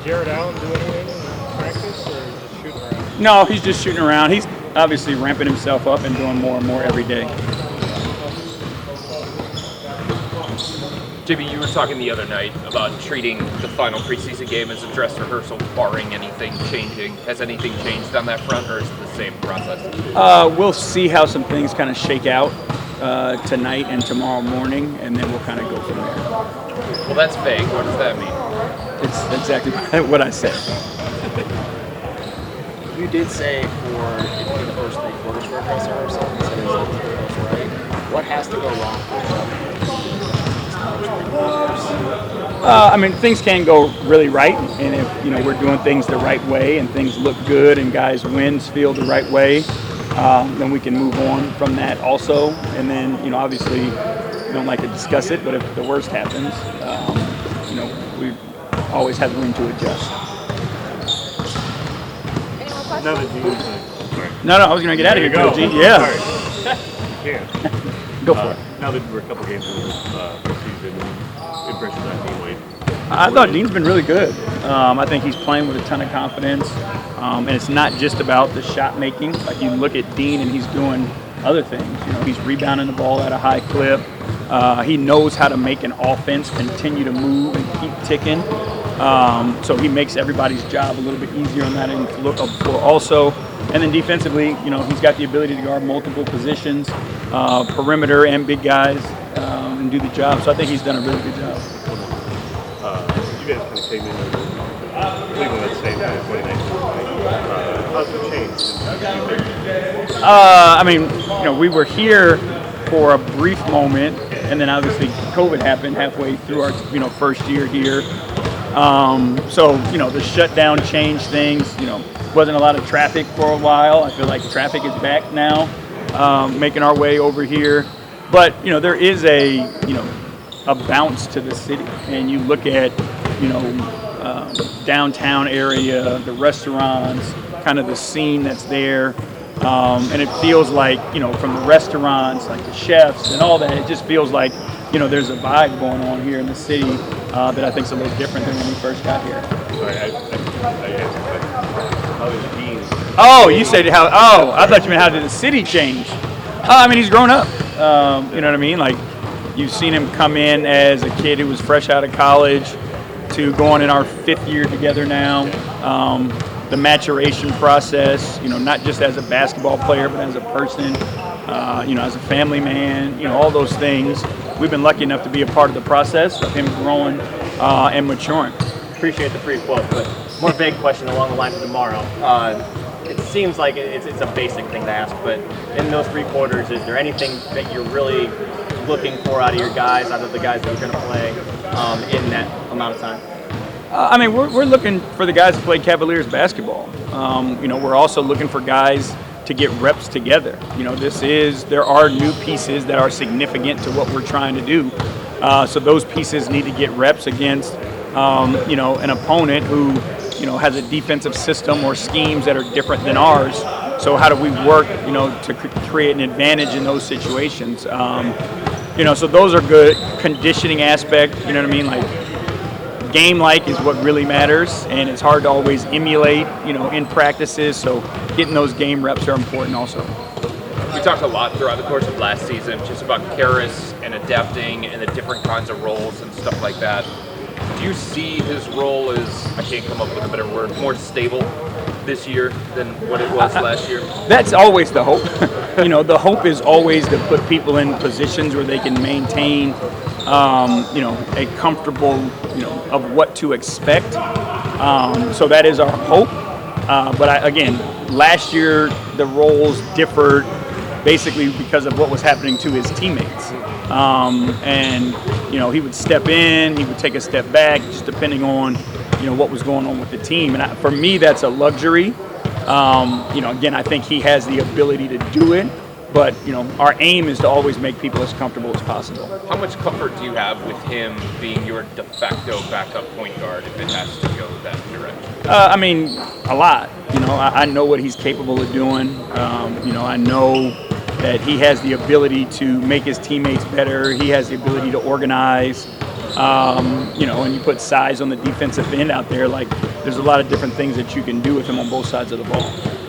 Jared Allen do anything in practice or just shooting around? No, he's just shooting around. He's obviously ramping himself up and doing more and more every day. J.B., you were talking the other night about treating the final preseason game as a dress rehearsal, barring anything changing. Has anything changed on that front, or is it the same process? We'll see how some things kind of shake out tonight and tomorrow morning, and then we'll kind of go from there. Well, that's vague. What does that mean? It's exactly what I said. You did say for the first 3 quarters for a dress rehearsal, you said it was a rehearsal, right? What has to go wrong for I mean, things can go really right, and if we're doing things the right way and things look good and guys' wins feel the right way, then we can move on from that also. And then obviously we don't like to discuss it, but if the worst happens, we always have room to adjust. Now that Dean's sorry. No, I was going to get out of here, Go. G. Yeah. Sorry. Yeah. Go for it. Now that we're a couple games into the season, impressions on Dean Wade. I thought Dean's been really good. I think he's playing with a ton of confidence, and it's not just about the shot making. Like you look at Dean, and he's doing other things. He's rebounding the ball at a high clip. He knows how to make an offense continue to move and keep ticking. So he makes everybody's job a little bit easier on that end floor also. And then defensively, he's got the ability to guard multiple positions, perimeter and big guys, and do the job. So I think he's done a really good job. You guys kind of came in Cleveland at the same time, 2019. How's it changed since I mean, we were here for a brief moment, and then obviously COVID happened halfway through our first year here. So the shutdown changed things. Wasn't a lot of traffic for a while. I feel like traffic is back now, making our way over here. But there is a bounce to the city, and you look at downtown area, the restaurants, kind of the scene that's there, and it feels like from the restaurants, like the chefs and all that, it just feels like there's a vibe going on here in the city that I think is a little different than when we first got here. Sorry, I how is Dean? Oh, you said how? Oh, I thought you meant how did the city change? I mean, he's grown up. You know what I mean? Like you've seen him come in as a kid who was fresh out of college to going in our 5th year together now. The maturation process, not just as a basketball player, but as a person, as a family man, all those things. We've been lucky enough to be a part of the process of him growing and maturing. Appreciate the free quote, but more vague question along the lines of tomorrow. It seems like it's a basic thing to ask, but in those 3 quarters, is there anything that you're really looking for out of your guys, out of the guys that are going to play in that amount of time? I mean, we're looking for the guys to play Cavaliers basketball. We're also looking for guys to get reps together. There are new pieces that are significant to what we're trying to do. So those pieces need to get reps against, an opponent who, has a defensive system or schemes that are different than ours. So how do we work, to create an advantage in those situations? So those are good. Conditioning aspect, you know what I mean? Like game-like is what really matters, and it's hard to always emulate, in practices. So getting those game reps are important also. We talked a lot throughout the course of last season just about Caris and adapting and the different kinds of roles and stuff like that. Do you see his role as, I can't come up with a better word, more stable this year than what it was last year? That's always the hope. The hope is always to put people in positions where they can maintain, a comfortable, of what to expect. So that is our hope. But again, last year the roles differed basically because of what was happening to his teammates. And he would step in, he would take a step back, just depending on, what was going on with the team. And for me, that's a luxury. Again, I think he has the ability to do it. But, our aim is to always make people as comfortable as possible. How much comfort do you have with him being your de facto backup point guard if it has to go that direction? I mean, a lot. I know what he's capable of doing. I know that he has the ability to make his teammates better. He has the ability to organize. You know, and you put size on the defensive end out there, like there's a lot of different things that you can do with him on both sides of the ball.